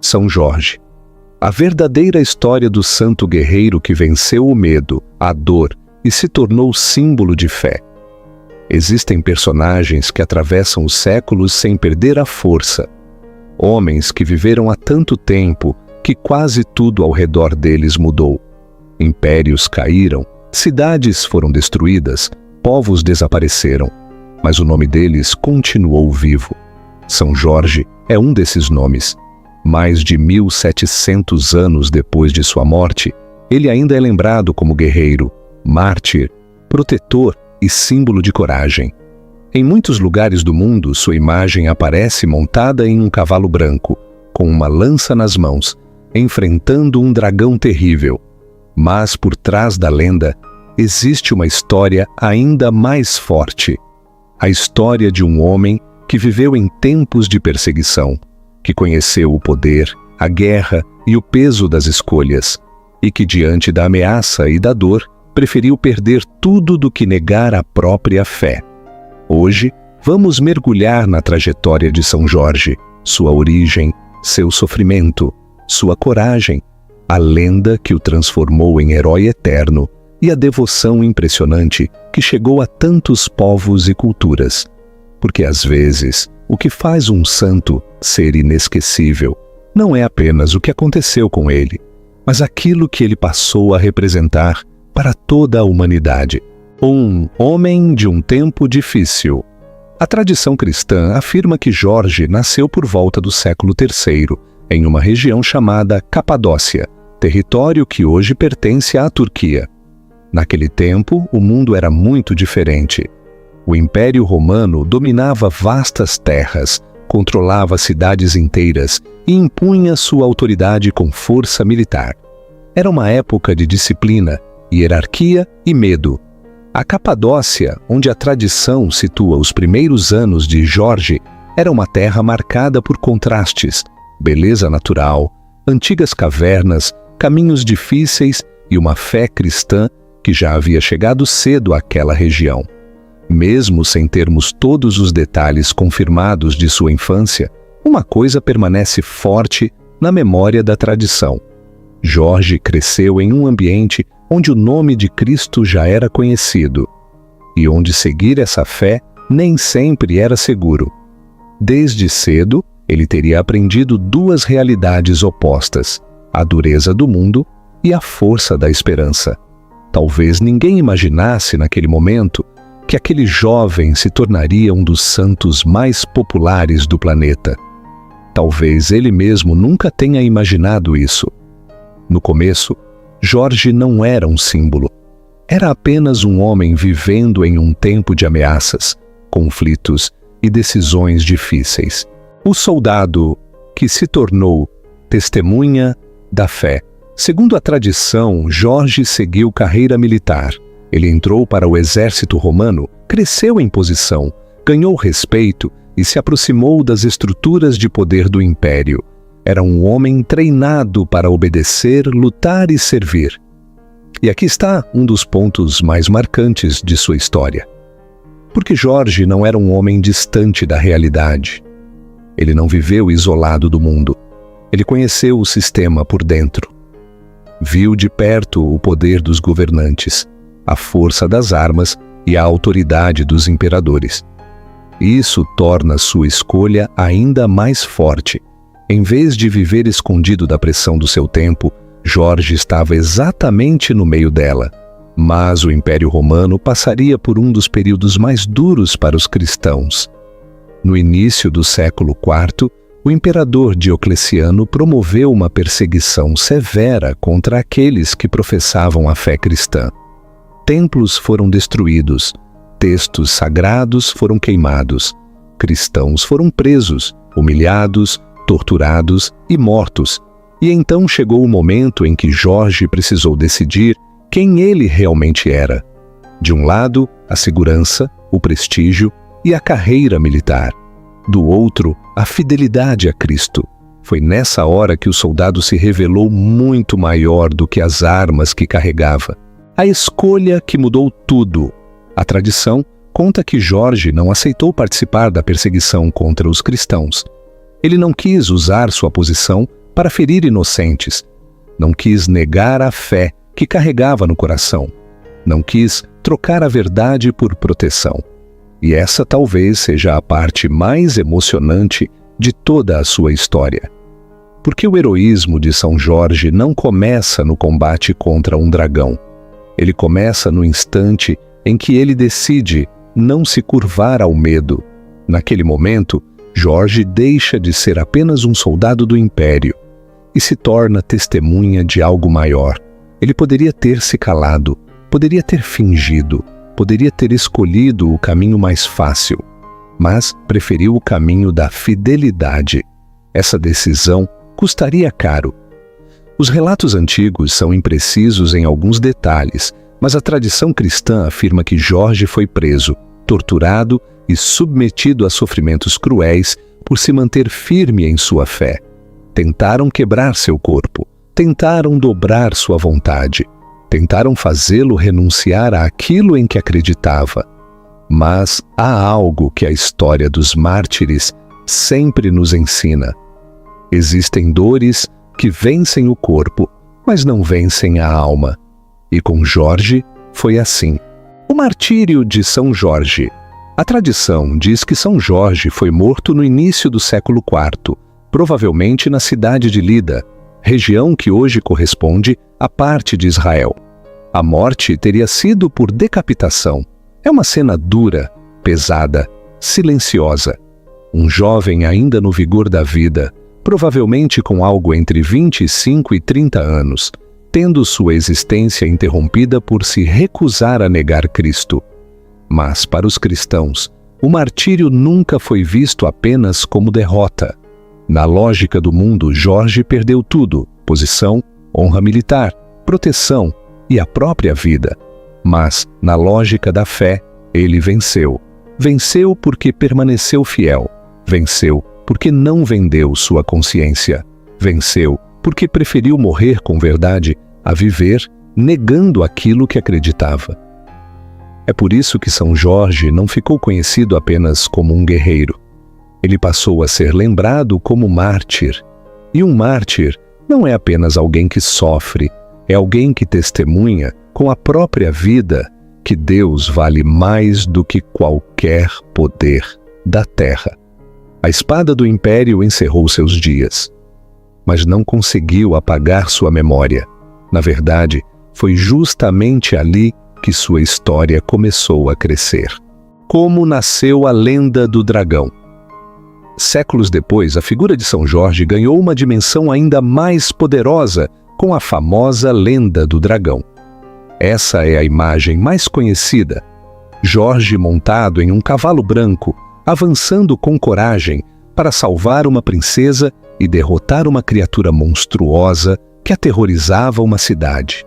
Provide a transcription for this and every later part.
São Jorge. A verdadeira história do santo guerreiro que venceu o medo, a dor e se tornou símbolo de fé. Existem personagens que atravessam os séculos sem perder a força. Homens que viveram há tanto tempo que quase tudo ao redor deles mudou. Impérios caíram, cidades foram destruídas, povos desapareceram, mas o nome deles continuou vivo. São Jorge é um desses nomes. Mais de 1700 anos depois de sua morte, ele ainda é lembrado como guerreiro, mártir, protetor e símbolo de coragem. Em muitos lugares do mundo, sua imagem aparece montada em um cavalo branco, com uma lança nas mãos, enfrentando um dragão terrível. Mas por trás da lenda, existe uma história ainda mais forte. A história de um homem que viveu em tempos de perseguição, que conheceu o poder, a guerra e o peso das escolhas, e que diante da ameaça e da dor, preferiu perder tudo do que negar a própria fé. Hoje, vamos mergulhar na trajetória de São Jorge, sua origem, seu sofrimento, sua coragem, a lenda que o transformou em herói eterno e a devoção impressionante que chegou a tantos povos e culturas. Porque às vezes, o que faz um santo ser inesquecível não é apenas o que aconteceu com ele, mas aquilo que ele passou a representar para toda a humanidade. Um homem de um tempo difícil. A tradição cristã afirma que Jorge nasceu por volta do século III, em uma região chamada Capadócia, território que hoje pertence à Turquia. Naquele tempo, o mundo era muito diferente. O Império Romano dominava vastas terras, controlava cidades inteiras e impunha sua autoridade com força militar. Era uma época de disciplina, hierarquia e medo. A Capadócia, onde a tradição situa os primeiros anos de Jorge, era uma terra marcada por contrastes, beleza natural, antigas cavernas, caminhos difíceis e uma fé cristã que já havia chegado cedo àquela região. Mesmo sem termos todos os detalhes confirmados de sua infância, uma coisa permanece forte na memória da tradição. Jorge cresceu em um ambiente onde o nome de Cristo já era conhecido, e onde seguir essa fé nem sempre era seguro. Desde cedo, ele teria aprendido duas realidades opostas, a dureza do mundo e a força da esperança. Talvez ninguém imaginasse naquele momento que aquele jovem se tornaria um dos santos mais populares do planeta. Talvez ele mesmo nunca tenha imaginado isso. No começo, Jorge não era um símbolo. Era apenas um homem vivendo em um tempo de ameaças, conflitos e decisões difíceis. O soldado que se tornou testemunha da fé. Segundo a tradição, Jorge seguiu carreira militar. Ele entrou para o exército romano, cresceu em posição, ganhou respeito e se aproximou das estruturas de poder do império. Era um homem treinado para obedecer, lutar e servir. E aqui está um dos pontos mais marcantes de sua história. Porque Jorge não era um homem distante da realidade. Ele não viveu isolado do mundo. Ele conheceu o sistema por dentro. Viu de perto o poder dos governantes, a força das armas e a autoridade dos imperadores. Isso torna sua escolha ainda mais forte. Em vez de viver escondido da pressão do seu tempo, Jorge estava exatamente no meio dela. Mas o Império Romano passaria por um dos períodos mais duros para os cristãos. No início do século IV, o imperador Diocleciano promoveu uma perseguição severa contra aqueles que professavam a fé cristã. Templos foram destruídos, textos sagrados foram queimados, cristãos foram presos, humilhados, torturados e mortos. E então chegou o momento em que Jorge precisou decidir quem ele realmente era. De um lado, a segurança, o prestígio e a carreira militar. Do outro, a fidelidade a Cristo. Foi nessa hora que o soldado se revelou muito maior do que as armas que carregava. A escolha que mudou tudo. A tradição conta que Jorge não aceitou participar da perseguição contra os cristãos. Ele não quis usar sua posição para ferir inocentes. Não quis negar a fé que carregava no coração. Não quis trocar a verdade por proteção. E essa talvez seja a parte mais emocionante de toda a sua história. Porque o heroísmo de São Jorge não começa no combate contra um dragão. Ele começa no instante em que ele decide não se curvar ao medo. Naquele momento, Jorge deixa de ser apenas um soldado do Império e se torna testemunha de algo maior. Ele poderia ter se calado, poderia ter fingido, poderia ter escolhido o caminho mais fácil, mas preferiu o caminho da fidelidade. Essa decisão custaria caro. Os relatos antigos são imprecisos em alguns detalhes, mas a tradição cristã afirma que Jorge foi preso, torturado e submetido a sofrimentos cruéis por se manter firme em sua fé. Tentaram quebrar seu corpo, tentaram dobrar sua vontade, tentaram fazê-lo renunciar àquilo em que acreditava. Mas há algo que a história dos mártires sempre nos ensina. Existem dores que vencem o corpo, mas não vencem a alma. E com Jorge foi assim. O martírio de São Jorge. A tradição diz que São Jorge foi morto no início do século IV, provavelmente na cidade de Lida, região que hoje corresponde à parte de Israel. A morte teria sido por decapitação. É uma cena dura, pesada, silenciosa. Um jovem ainda no vigor da vida, provavelmente com algo entre 25 e 30 anos, tendo sua existência interrompida por se recusar a negar Cristo. Mas, para os cristãos, o martírio nunca foi visto apenas como derrota. Na lógica do mundo, Jorge perdeu tudo: posição, honra militar, proteção e a própria vida. Mas, na lógica da fé, ele venceu. Venceu porque permaneceu fiel. Venceu porque não vendeu sua consciência. Venceu porque preferiu morrer com verdade a viver negando aquilo que acreditava. É por isso que São Jorge não ficou conhecido apenas como um guerreiro. Ele passou a ser lembrado como mártir. E um mártir não é apenas alguém que sofre, é alguém que testemunha com a própria vida que Deus vale mais do que qualquer poder da terra. A espada do Império encerrou seus dias, mas não conseguiu apagar sua memória. Na verdade, foi justamente ali que sua história começou a crescer. Como nasceu a lenda do dragão? Séculos depois, a figura de São Jorge ganhou uma dimensão ainda mais poderosa com a famosa lenda do dragão. Essa é a imagem mais conhecida. Jorge montado em um cavalo branco, avançando com coragem para salvar uma princesa e derrotar uma criatura monstruosa que aterrorizava uma cidade.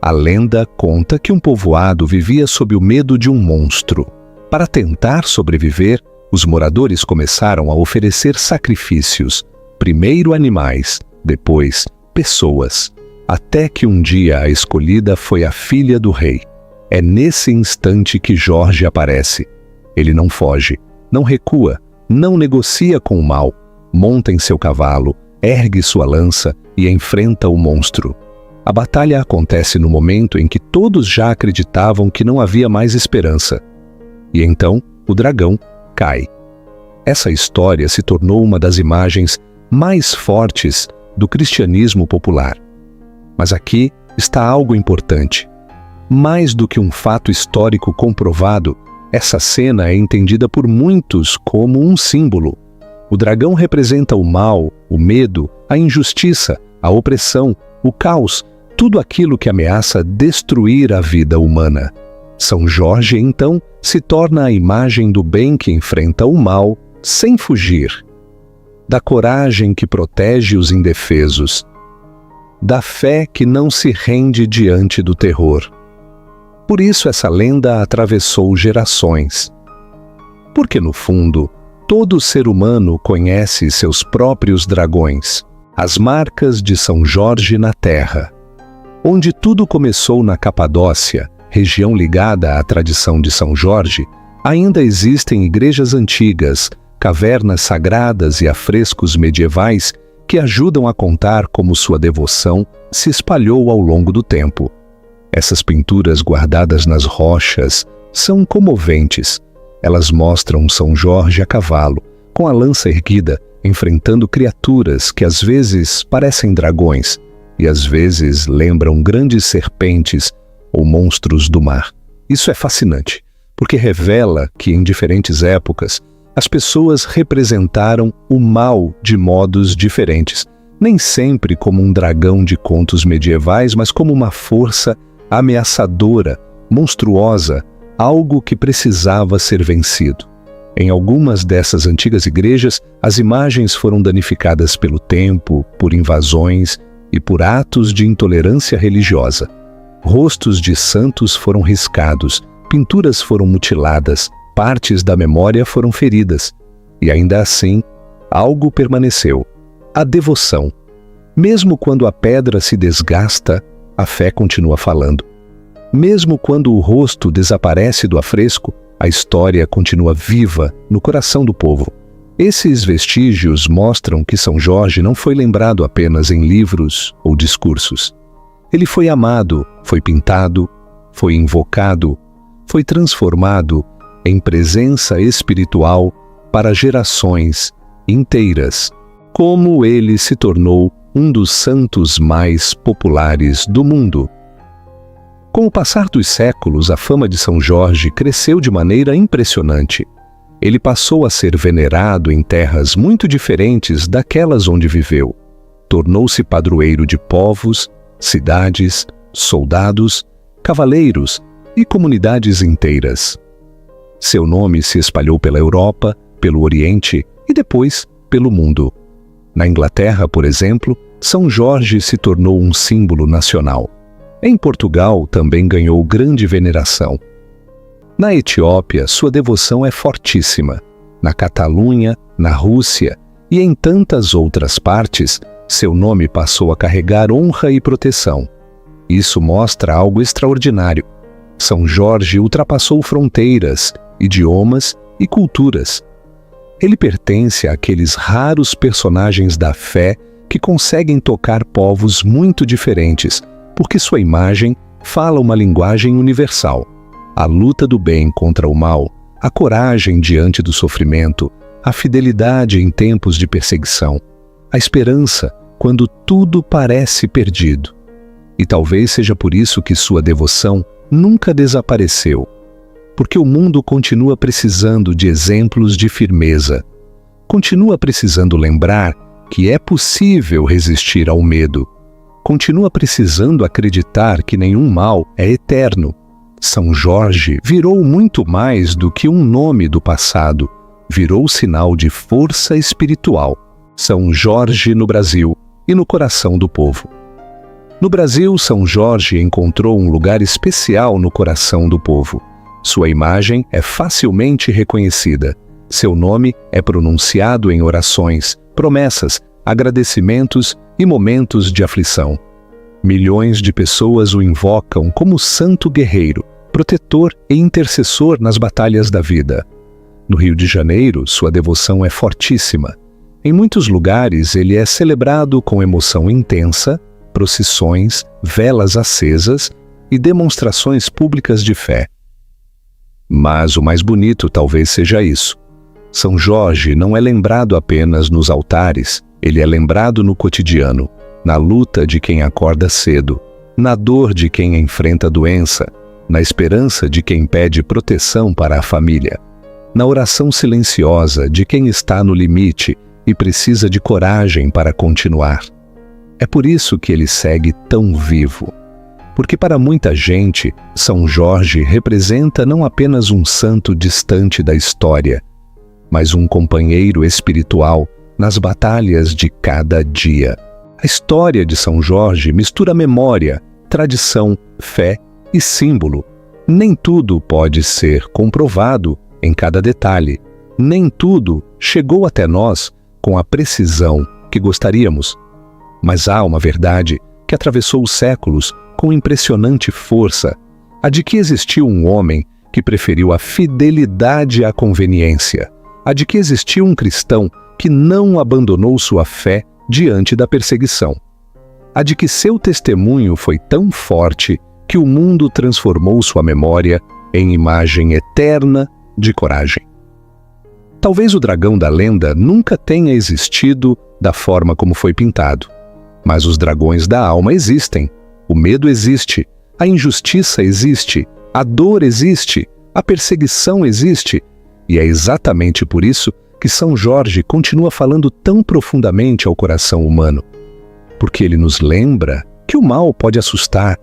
A lenda conta que um povoado vivia sob o medo de um monstro. Para tentar sobreviver, os moradores começaram a oferecer sacrifícios, primeiro animais, depois pessoas, até que um dia a escolhida foi a filha do rei. É nesse instante que Jorge aparece. Ele não foge, não recua, não negocia com o mal, monta em seu cavalo, ergue sua lança e enfrenta o monstro. A batalha acontece no momento em que todos já acreditavam que não havia mais esperança. E então, o dragão cai. Essa história se tornou uma das imagens mais fortes do cristianismo popular. Mas aqui está algo importante. Mais do que um fato histórico comprovado, essa cena é entendida por muitos como um símbolo. O dragão representa o mal, o medo, a injustiça, a opressão, o caos, tudo aquilo que ameaça destruir a vida humana. São Jorge, então, se torna a imagem do bem que enfrenta o mal sem fugir, da coragem que protege os indefesos, da fé que não se rende diante do terror. Por isso essa lenda atravessou gerações. Porque, no fundo, todo ser humano conhece seus próprios dragões, as marcas de São Jorge na terra. Onde tudo começou na Capadócia, região ligada à tradição de São Jorge, ainda existem igrejas antigas, cavernas sagradas e afrescos medievais que ajudam a contar como sua devoção se espalhou ao longo do tempo. Essas pinturas guardadas nas rochas são comoventes. Elas mostram São Jorge a cavalo, com a lança erguida, enfrentando criaturas que às vezes parecem dragões e às vezes lembram grandes serpentes ou monstros do mar. Isso é fascinante, porque revela que em diferentes épocas as pessoas representaram o mal de modos diferentes, nem sempre como um dragão de contos medievais, mas como uma força ameaçadora, monstruosa, algo que precisava ser vencido. Em algumas dessas antigas igrejas, as imagens foram danificadas pelo tempo, por invasões e por atos de intolerância religiosa. Rostos de santos foram riscados, pinturas foram mutiladas, partes da memória foram feridas. E ainda assim, algo permaneceu: a devoção. Mesmo quando a pedra se desgasta, a fé continua falando. Mesmo quando o rosto desaparece do afresco, a história continua viva no coração do povo. Esses vestígios mostram que São Jorge não foi lembrado apenas em livros ou discursos. Ele foi amado, foi pintado, foi invocado, foi transformado em presença espiritual para gerações inteiras, como ele se tornou um dos santos mais populares do mundo. Com o passar dos séculos, a fama de São Jorge cresceu de maneira impressionante. Ele passou a ser venerado em terras muito diferentes daquelas onde viveu. Tornou-se padroeiro de povos, cidades, soldados, cavaleiros e comunidades inteiras. Seu nome se espalhou pela Europa, pelo Oriente e depois pelo mundo. Na Inglaterra, por exemplo, São Jorge se tornou um símbolo nacional. Em Portugal também ganhou grande veneração. Na Etiópia, sua devoção é fortíssima. Na Catalunha, na Rússia e em tantas outras partes, seu nome passou a carregar honra e proteção. Isso mostra algo extraordinário. São Jorge ultrapassou fronteiras, idiomas e culturas. Ele pertence àqueles raros personagens da fé que conseguem tocar povos muito diferentes, porque sua imagem fala uma linguagem universal. A luta do bem contra o mal, a coragem diante do sofrimento, a fidelidade em tempos de perseguição, a esperança quando tudo parece perdido. E talvez seja por isso que sua devoção nunca desapareceu, porque o mundo continua precisando de exemplos de firmeza, continua precisando lembrar que é possível resistir ao medo, continua precisando acreditar que nenhum mal é eterno. São Jorge virou muito mais do que um nome do passado, virou sinal de força espiritual. São Jorge no Brasil e no coração do povo. No Brasil, São Jorge encontrou um lugar especial no coração do povo. Sua imagem é facilmente reconhecida. Seu nome é pronunciado em orações, promessas, agradecimentos e momentos de aflição. Milhões de pessoas o invocam como santo guerreiro, protetor e intercessor nas batalhas da vida. No Rio de Janeiro, sua devoção é fortíssima. Em muitos lugares, ele é celebrado com emoção intensa, procissões, velas acesas e demonstrações públicas de fé. Mas o mais bonito talvez seja isso. São Jorge não é lembrado apenas nos altares, ele é lembrado no cotidiano, na luta de quem acorda cedo, na dor de quem enfrenta a doença, na esperança de quem pede proteção para a família, na oração silenciosa de quem está no limite e precisa de coragem para continuar. É por isso que ele segue tão vivo. Porque para muita gente, São Jorge representa não apenas um santo distante da história, mas um companheiro espiritual nas batalhas de cada dia. A história de São Jorge mistura memória, tradição, fé e símbolo. Nem tudo pode ser comprovado em cada detalhe. Nem tudo chegou até nós com a precisão que gostaríamos. Mas há uma verdade que atravessou os séculos com impressionante força, a de que existiu um homem que preferiu a fidelidade à conveniência, a de que existiu um cristão que não abandonou sua fé diante da perseguição. A de que seu testemunho foi tão forte que o mundo transformou sua memória em imagem eterna de coragem. Talvez o dragão da lenda nunca tenha existido da forma como foi pintado, mas os dragões da alma existem, o medo existe, a injustiça existe, a dor existe, a perseguição existe, e é exatamente por isso que São Jorge continua falando tão profundamente ao coração humano, porque ele nos lembra que o mal pode assustar,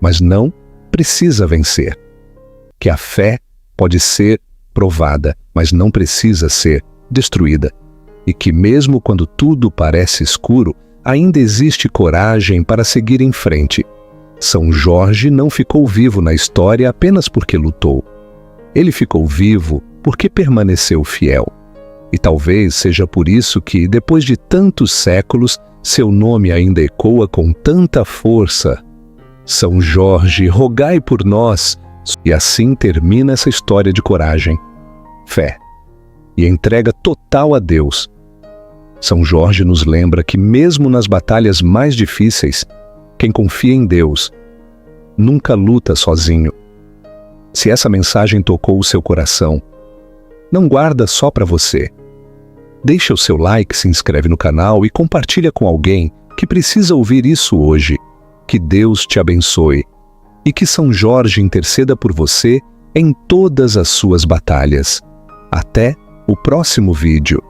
mas não precisa vencer, que a fé pode ser provada, mas não precisa ser destruída, e que mesmo quando tudo parece escuro, ainda existe coragem para seguir em frente. São Jorge não ficou vivo na história apenas porque lutou. Ele ficou vivo porque permaneceu fiel. E talvez seja por isso que, depois de tantos séculos, seu nome ainda ecoa com tanta força. São Jorge, rogai por nós. E assim termina essa história de coragem, fé e entrega total a Deus. São Jorge nos lembra que mesmo nas batalhas mais difíceis, quem confia em Deus nunca luta sozinho. Se essa mensagem tocou o seu coração, não guarda só para você. Deixa o seu like, se inscreve no canal e compartilha com alguém que precisa ouvir isso hoje. Que Deus te abençoe e que São Jorge interceda por você em todas as suas batalhas. Até o próximo vídeo.